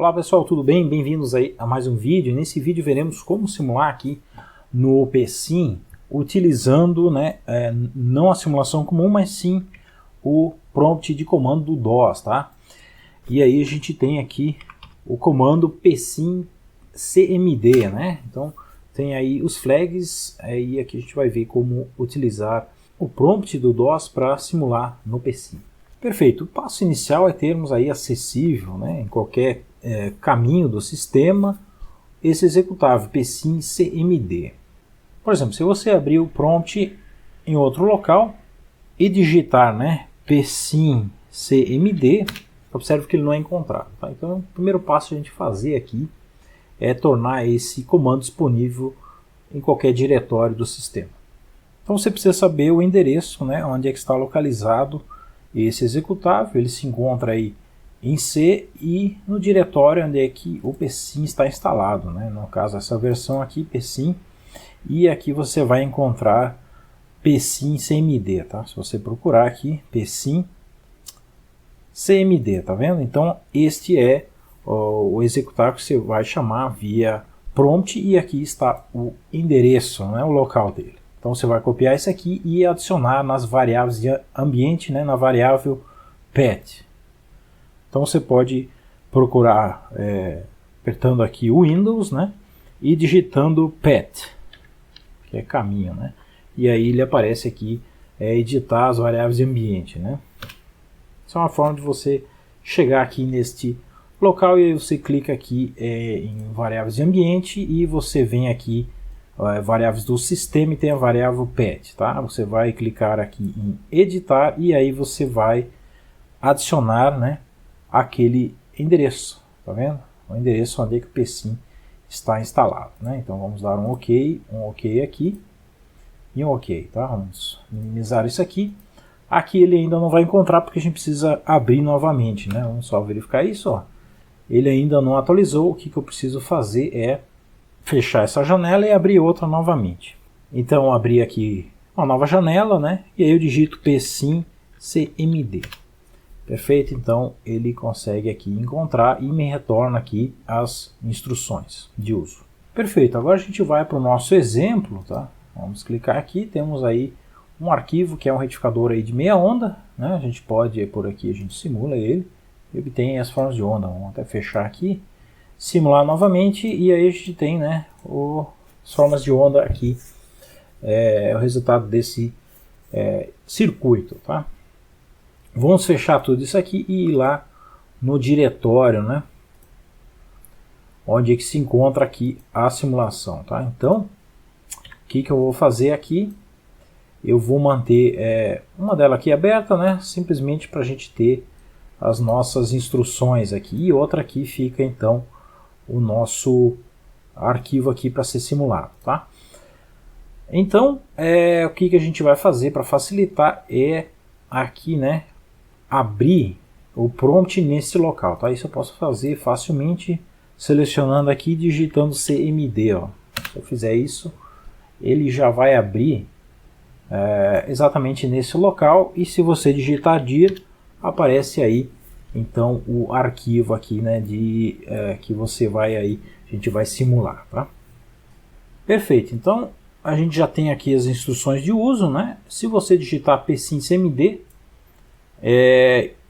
Olá pessoal, tudo bem? Bem-vindos aí a mais um vídeo. Nesse vídeo veremos como simular aqui no PSIM, utilizando não a simulação comum, mas sim o prompt de comando do DOS, tá? E aí a gente tem aqui o comando PSIM cmd, né? Então tem aí os flags, aí aqui a gente vai ver como utilizar o prompt do DOS para simular no PSIM. Perfeito, o passo inicial é termos aí acessível, né, em qualquer caminho do sistema, esse executável PSIM cmd. Por exemplo, se você abrir o prompt em outro local e digitar, né, PSIM cmd, observe que ele não é encontrado. Tá? Então o primeiro passo a gente fazer aqui é tornar esse comando disponível em qualquer diretório do sistema. Então você precisa saber o endereço, né, onde é que está localizado esse executável. Ele se encontra aí em C e no diretório onde é que o PSIM está instalado, né? No caso essa versão aqui, PSIM, e aqui você vai encontrar PSIM cmd, tá? Se você procurar aqui, PSIM cmd, tá vendo? Então este é o executável que você vai chamar via prompt, e aqui está o endereço, né? O local dele. Então você vai copiar isso aqui e adicionar nas variáveis de ambiente, né, na variável pet. Então você pode procurar apertando aqui o Windows, né, e digitando pet, que é caminho, né, e aí ele aparece aqui editar as variáveis de ambiente, né. Isso é uma forma de você chegar aqui neste local e aí você clica aqui em variáveis de ambiente e você vem aqui variáveis do sistema e tem a variável pet, tá? Você vai clicar aqui em editar e aí você vai adicionar, né, aquele endereço, tá vendo? O endereço onde é que o PSIM está instalado, né? Então vamos dar um OK aqui e um OK, tá? Vamos minimizar isso aqui. Aqui ele ainda não vai encontrar porque a gente precisa abrir novamente, né? Vamos só verificar isso, ó. Ele ainda não atualizou. O que eu preciso fazer é fechar essa janela e abrir outra novamente. Então abri aqui uma nova janela, né? E aí eu digito PSIM cmd. Perfeito, então ele consegue aqui encontrar e me retorna aqui as instruções de uso. Perfeito, agora a gente vai para o nosso exemplo, tá? Vamos clicar aqui, temos aí um arquivo que é um retificador aí de meia onda, né? A gente pode, por aqui a gente simula ele e obtém as formas de onda. Vamos até fechar aqui, simular novamente e aí a gente tem, né, as formas de onda aqui, o resultado desse circuito, tá? Vamos fechar tudo isso aqui e ir lá no diretório, né, onde é que se encontra aqui a simulação, tá? Então, o que eu vou fazer aqui? Eu vou manter uma dela aqui aberta, né, simplesmente para a gente ter as nossas instruções aqui, e outra aqui fica então o nosso arquivo aqui para ser simulado, tá? Então, o que a gente vai fazer para facilitar é aqui, né, abrir o prompt nesse local, tá? Isso eu posso fazer facilmente selecionando aqui e digitando cmd, ó. Se eu fizer isso, ele já vai abrir exatamente nesse local, e se você digitar dir, aparece aí então o arquivo aqui, né, que você vai aí, a gente vai simular, tá? Perfeito, então a gente já tem aqui as instruções de uso, né? Se você digitar PSIM cmd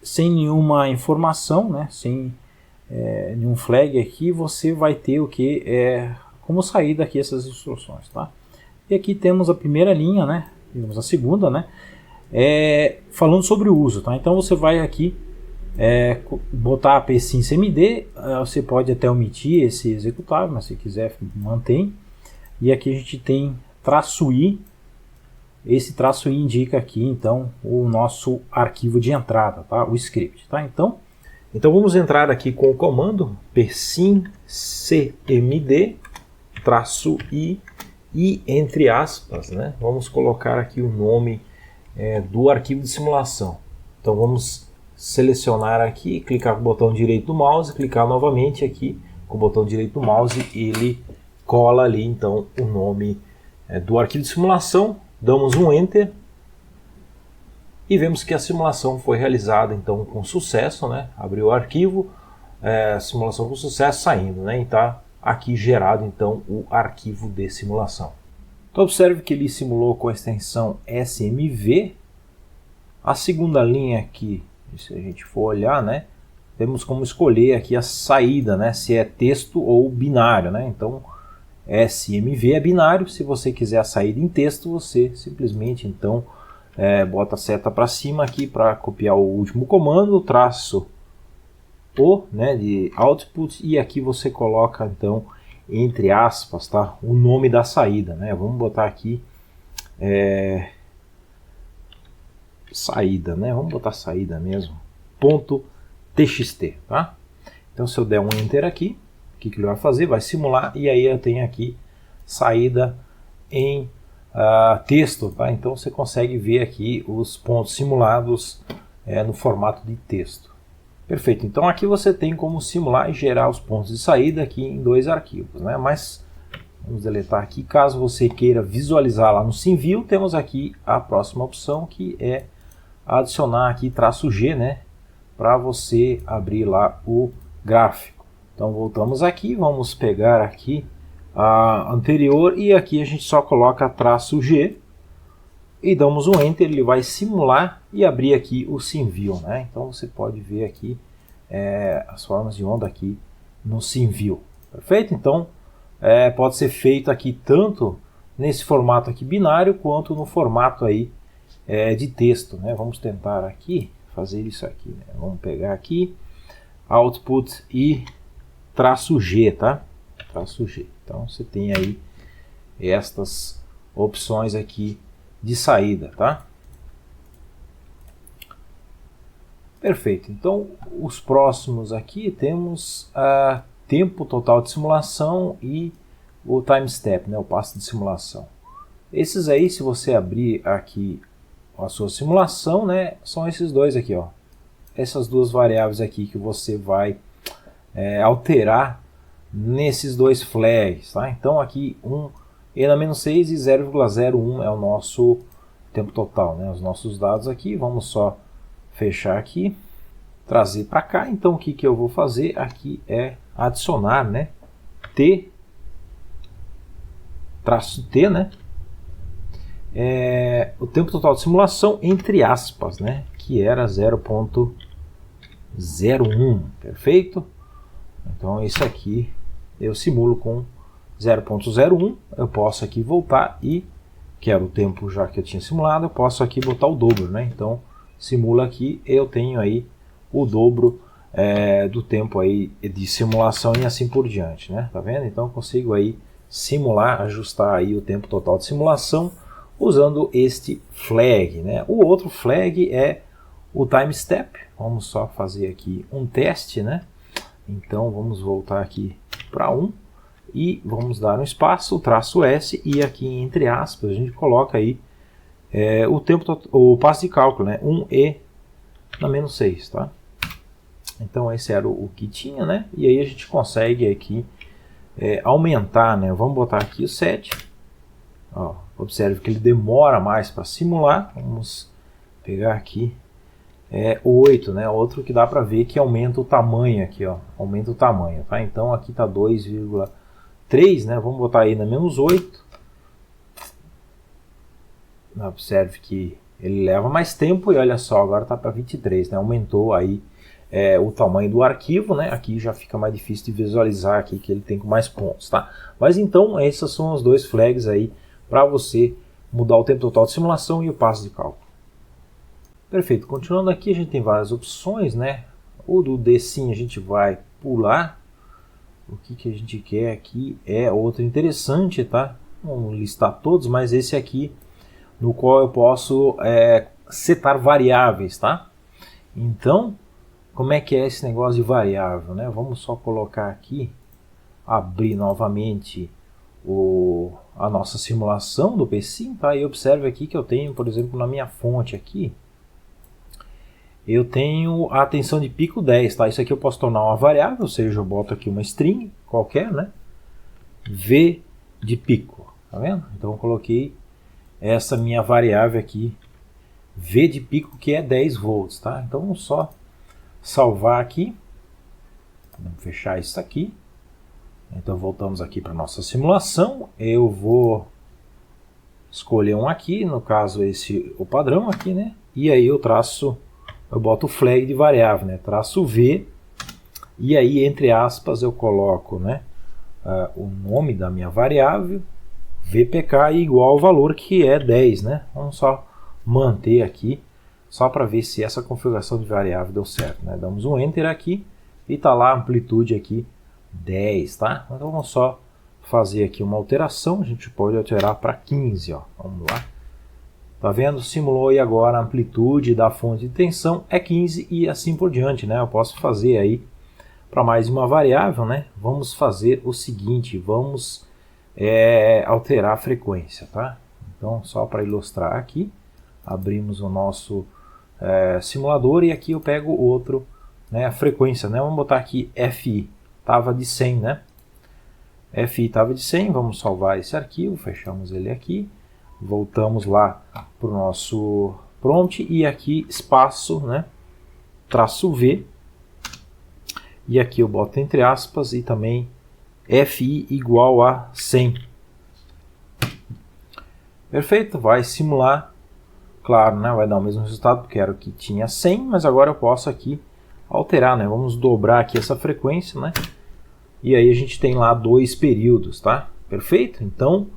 sem nenhuma informação, né, sem nenhum flag aqui, você vai ter o que como sair daqui essas instruções, tá? E aqui temos a primeira linha, né? Temos a segunda, né? Falando sobre o uso, tá? Então você vai aqui botar PSIM cmd, você pode até omitir esse executável, mas se quiser mantém. E aqui a gente tem -i, esse -i indica aqui então o nosso arquivo de entrada, tá? O script, tá? Então vamos entrar aqui com o comando PSIM cmd -i e entre aspas, né, vamos colocar aqui o nome do arquivo de simulação. Então vamos selecionar aqui, clicar com o botão direito do mouse, clicar novamente aqui com o botão direito do mouse, ele cola ali então o nome do arquivo de simulação, damos um Enter e vemos que a simulação foi realizada então com sucesso, né? Abriu o arquivo, simulação com sucesso saindo, né? E está aqui gerado então o arquivo de simulação. Então observe que ele simulou com a extensão SMV. A segunda linha aqui, se a gente for olhar, né? Temos como escolher aqui a saída, né? Se é texto ou binário, né? Então SMV é binário. Se você quiser a saída em texto, você simplesmente então bota a seta para cima aqui para copiar o último comando, traço O, né, de output, e aqui você coloca então entre aspas, tá, o nome da saída, né? Vamos botar aqui saída, né? Vamos botar saída mesmo, ponto .txt, tá? Então se eu der um enter aqui, o que ele vai fazer? Vai simular, e aí eu tenho aqui saída em texto, tá? Então você consegue ver aqui os pontos simulados no formato de texto. Perfeito, então aqui você tem como simular e gerar os pontos de saída aqui em dois arquivos, né? Mas vamos deletar aqui. Caso você queira visualizar lá no SimView, temos aqui a próxima opção, que é adicionar aqui -G, né? Para você abrir lá o gráfico. Então voltamos aqui, vamos pegar aqui a anterior e aqui a gente só coloca -G e damos um enter, ele vai simular e abrir aqui o SimView, né? Então você pode ver aqui as formas de onda aqui no SimView. Perfeito? Então pode ser feito aqui tanto nesse formato aqui binário quanto no formato aí de texto, né? Vamos tentar aqui fazer isso aqui, né? Vamos pegar aqui output e -G, tá? -G. Então você tem aí estas opções aqui de saída, tá? Perfeito. Então os próximos aqui temos tempo total de simulação e o time step, né? O passo de simulação. Esses aí, se você abrir aqui a sua simulação, né? São esses dois aqui, ó. Essas duas variáveis aqui que você vai alterar nesses dois flags, tá? Então aqui ENA-6 e 0,01 é o nosso tempo total, né? Os nossos dados aqui, vamos só fechar aqui, trazer para cá. Então o que eu vou fazer aqui é adicionar, né, -T, né, o tempo total de simulação entre aspas, né, que era 0,01, perfeito? Então isso aqui eu simulo com 0,01, eu posso aqui voltar e, que era o tempo já que eu tinha simulado, eu posso aqui botar o dobro, né? Então simula aqui, eu tenho aí o dobro do tempo aí de simulação e assim por diante, né? Tá vendo? Então eu consigo aí simular, ajustar aí o tempo total de simulação usando este flag, né? O outro flag é o time step. Vamos só fazer aqui um teste, né? Então vamos voltar aqui para 1 e vamos dar um espaço, -S, e aqui entre aspas a gente coloca aí o tempo, o passo de cálculo, né? 1e⁻6, tá? Então esse era o que tinha, né? E aí a gente consegue aqui aumentar, né? Vamos botar aqui o 7. Ó, observe que ele demora mais para simular. Vamos pegar aqui o 8, né? Outro que dá para ver que aumenta o tamanho aqui, ó. Aumenta o tamanho, tá? Então aqui está 2,3, né? Vamos botar aí na -8. Observe que ele leva mais tempo e olha só, agora está para 23, né? Aumentou aí o tamanho do arquivo, né? Aqui já fica mais difícil de visualizar aqui que ele tem com mais pontos, tá? Mas então esses são os dois flags aí para você mudar o tempo total de simulação e o passo de cálculo. Perfeito, continuando aqui a gente tem várias opções, né? O do DSim a gente vai pular. O que a gente quer aqui é outro interessante, tá? Vamos listar todos, mas esse aqui no qual eu posso setar variáveis, tá? Então, como é que é esse negócio de variável, né? Vamos só colocar aqui, abrir novamente a nossa simulação do PSim, tá? E observe aqui que eu tenho, por exemplo, na minha fonte aqui, eu tenho a tensão de pico 10, tá? Isso aqui eu posso tornar uma variável, ou seja, eu boto aqui uma string qualquer, né? V de pico, tá vendo? Então eu coloquei essa minha variável aqui, V de pico, que é 10 volts, tá? Então vamos só salvar aqui. Vamos fechar isso aqui. Então voltamos aqui para nossa simulação. Eu vou escolher um aqui, no caso esse o padrão aqui, né? E aí eu boto o flag de variável, né? Traço V, e aí entre aspas eu coloco, né, o nome da minha variável, VPK igual ao valor que é 10, né? Vamos só manter aqui, só para ver se essa configuração de variável deu certo, né? Damos um Enter aqui e tá lá a amplitude aqui 10, tá? Então vamos só fazer aqui uma alteração, a gente pode alterar para 15, ó. Vamos lá. Tá vendo? Simulou e agora a amplitude da fonte de tensão é 15 e assim por diante, né? Eu posso fazer aí para mais uma variável, né? Vamos fazer o seguinte, vamos alterar a frequência, tá? Então, só para ilustrar aqui, abrimos o nosso simulador e aqui eu pego outro, né, a frequência, né? Vamos botar aqui FI, estava de 100, né? FI estava de 100, vamos salvar esse arquivo, fechamos ele aqui, voltamos lá para o nosso prompt e aqui espaço, né, traço V, e aqui eu boto entre aspas e também FI igual a 100. Perfeito, vai simular, claro, né, vai dar o mesmo resultado porque era o que tinha 100, mas agora eu posso aqui alterar, né, vamos dobrar aqui essa frequência, né, e aí a gente tem lá 2 períodos, tá? Perfeito? Então,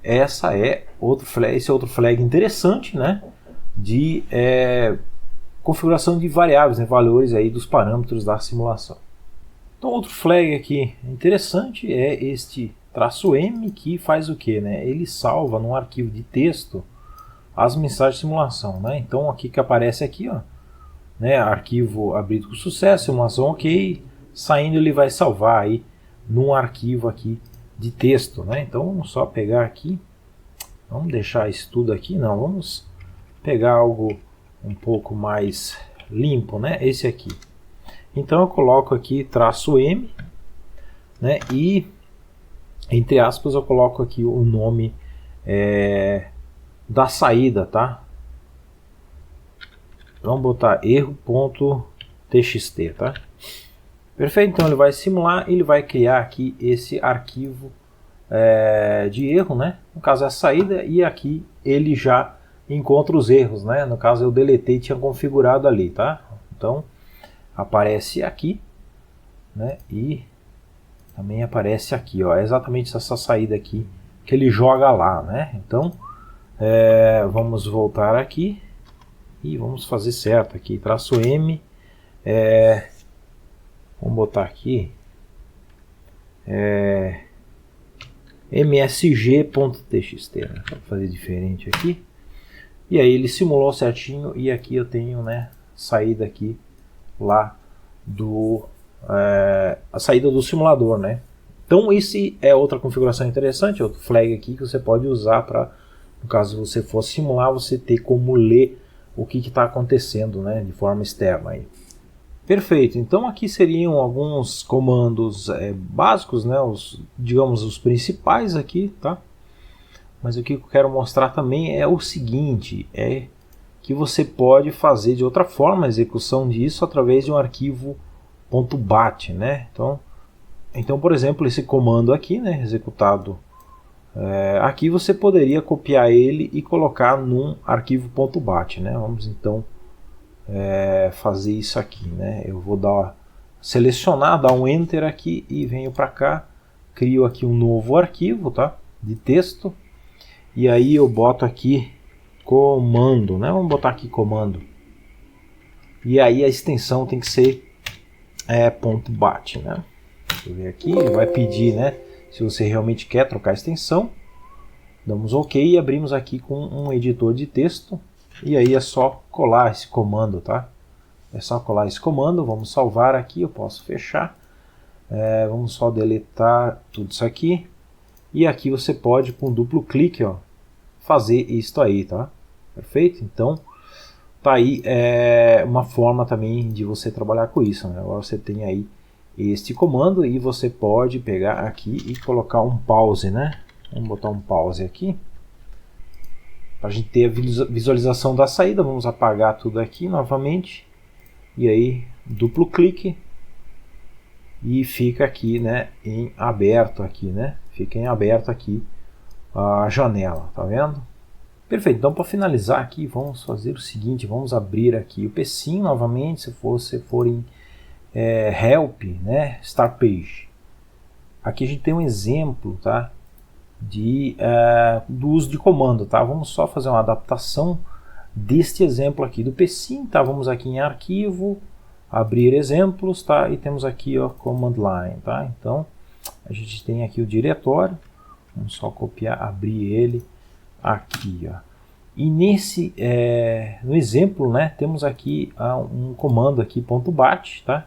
esse é outro flag interessante, né? De configuração de variáveis, né? Valores aí dos parâmetros da simulação. Então, outro flag aqui interessante é este "-m", que faz o que, né? Ele salva num arquivo de texto as mensagens de simulação, né? Então, aqui que aparece aqui, ó, né? Arquivo abrido com sucesso, simulação ok, saindo ele vai salvar aí num arquivo aqui de texto, né? Então vamos só pegar aqui, vamos deixar isso tudo aqui, não, vamos pegar algo um pouco mais limpo, né? Esse aqui. Então eu coloco aqui "-m", né? E entre aspas eu coloco aqui o nome da saída, tá? Vamos botar erro.txt, tá? Perfeito, então ele vai simular, ele vai criar aqui esse arquivo de erro, né? No caso é a saída, e aqui ele já encontra os erros, né? No caso eu deletei e tinha configurado ali, tá? Então aparece aqui, né? E também aparece aqui, ó, é exatamente essa saída aqui que ele joga lá, né? Então vamos voltar aqui e vamos fazer certo aqui, "-m", vamos botar aqui msg.txt, né? Vou fazer diferente aqui. E aí ele simulou certinho e aqui eu tenho, né, saída aqui lá a saída do simulador, né? Então esse é outra configuração interessante, outro flag aqui que você pode usar para, no caso você for simular, você ter como ler o que está acontecendo, né, de forma externa aí. Perfeito, então aqui seriam alguns comandos básicos, né, digamos os principais aqui, tá? Mas o que eu quero mostrar também é o seguinte, que você pode fazer de outra forma a execução disso através de um arquivo .bat, né? Então, por exemplo, esse comando aqui, né, executado aqui, você poderia copiar ele e colocar num arquivo .bat, né? Vamos então fazer isso aqui, né? Eu vou selecionar, dar um Enter aqui e venho para cá, crio aqui um novo arquivo, tá? De texto, e aí eu boto aqui comando, né? Vamos botar aqui comando, e aí a extensão tem que ser .bat, né? Deixa eu ver aqui, ele vai pedir, né, se você realmente quer trocar a extensão. Damos OK e abrimos aqui com um editor de texto. E aí é só colar esse comando, tá? É só colar esse comando, vamos salvar aqui, eu posso fechar. Vamos só deletar tudo isso aqui. E aqui você pode, com duplo clique, ó, fazer isso aí, tá? Perfeito? Então, tá aí uma forma também de você trabalhar com isso, né? Agora você tem aí este comando e você pode pegar aqui e colocar um pause, né? Vamos botar um pause aqui. Para a gente ter a visualização da saída, vamos apagar tudo aqui novamente. E aí, duplo clique. e fica aqui, né, em aberto aqui, né? Fica em aberto aqui a janela, tá vendo? Perfeito, então para finalizar aqui, vamos fazer o seguinte, vamos abrir aqui o pecinho novamente, se você for em Help, né, Start Page. Aqui a gente tem um exemplo, tá, do uso de comando, tá? Vamos só fazer uma adaptação deste exemplo aqui do pecinho, tá? Vamos aqui em Arquivo, Abrir Exemplos, tá? E temos aqui, ó, Command Line, tá? Então, a gente tem aqui o diretório, vamos só copiar, abrir ele aqui, ó. E nesse, no exemplo, né, temos aqui um comando aqui, .bat, tá?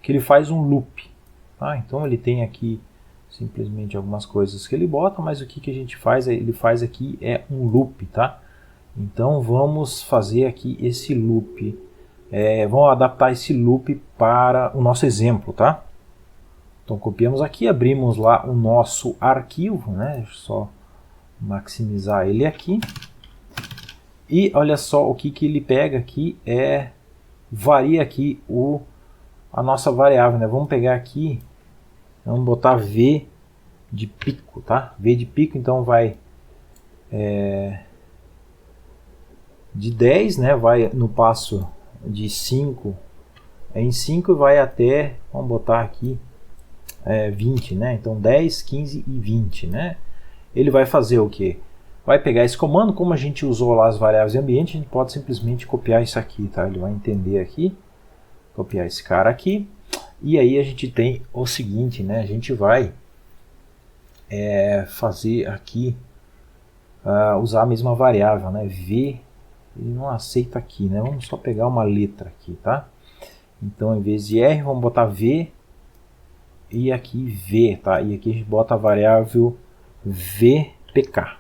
Que ele faz um loop, tá? Então ele tem aqui simplesmente algumas coisas que ele bota, mas o que a gente faz, ele faz aqui um loop, tá? Então vamos fazer aqui esse loop, vamos adaptar esse loop para o nosso exemplo, tá? Então copiamos aqui, abrimos lá o nosso arquivo, né? Deixa eu só maximizar ele aqui. E olha só o que ele pega aqui, varia aqui a nossa variável, né? Vamos pegar aqui, vamos botar V de pico, tá? V de pico, então vai de 10, né? Vai no passo de 5 em 5 e vai até, vamos botar aqui, 20, né? Então 10, 15 e 20, né? Ele vai fazer o que? Vai pegar esse comando, como a gente usou lá as variáveis de ambiente, a gente pode simplesmente copiar isso aqui, tá? Ele vai entender aqui, copiar esse cara aqui, e aí a gente tem o seguinte, né? A gente vai fazer aqui, usar a mesma variável, né? V, ele não aceita aqui, né? Vamos só pegar uma letra aqui, tá? Então, em vez de R, vamos botar V, e aqui V, tá? E aqui a gente bota a variável VPK.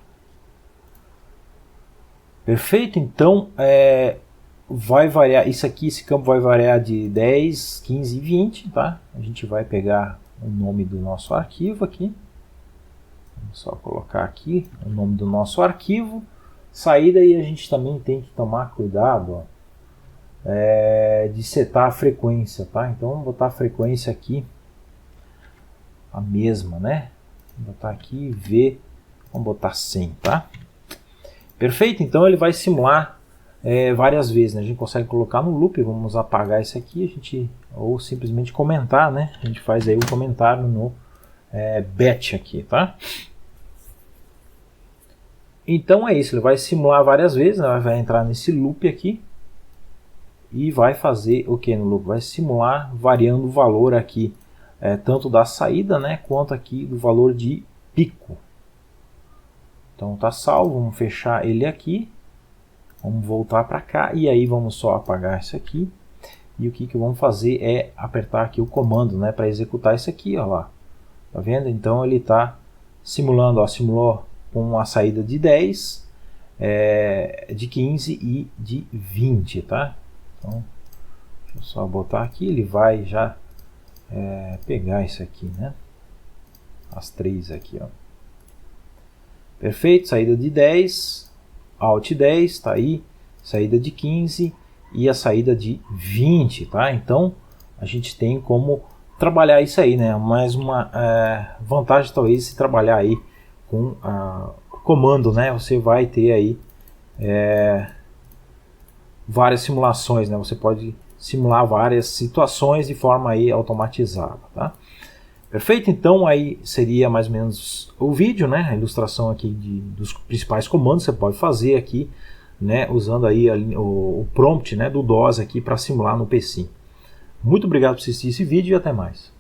Perfeito? Então, vai variar, isso aqui, esse campo vai variar de 10, 15 e 20, tá? A gente vai pegar o nome do nosso arquivo aqui. Vamos só colocar aqui o nome do nosso arquivo. Saída, e a gente também tem que tomar cuidado, ó, de setar a frequência, tá? Então vamos botar a frequência aqui, a mesma, né? Vou botar aqui V, vamos botar 100, tá? Perfeito, então ele vai simular várias vezes, né? A gente consegue colocar no loop, vamos apagar isso aqui, ou simplesmente comentar, né? A gente faz aí o comentário no batch aqui, tá? Então é isso, ele vai simular várias vezes, né? Vai entrar nesse loop aqui e vai fazer o que no loop? Vai simular variando o valor aqui, tanto da saída, né, quanto aqui do valor de pico. Então tá salvo, vamos fechar ele aqui, vamos voltar para cá e aí vamos só apagar isso aqui. E o que vamos fazer é apertar aqui o comando, né, para executar isso aqui, ó lá. Tá vendo? Então ele está simulando, ó, simulou com a saída de 10, de 15 e de 20, tá? Então, deixa eu só botar aqui, ele vai já pegar isso aqui, né? As três aqui, ó. Perfeito, saída de 10, Alt 10, tá aí, saída de 15 e a saída de 20, tá? Então, a gente tem como trabalhar isso aí, né? Mais uma vantagem talvez se trabalhar aí com comando, né? Você vai ter aí várias simulações, né? Você pode simular várias situações de forma aí automatizada, tá? Perfeito? Então aí seria mais ou menos o vídeo, né? A ilustração aqui dos principais comandos que você pode fazer aqui, né? Usando aí o prompt, né, do DOS aqui para simular no PC. Muito obrigado por assistir esse vídeo e até mais.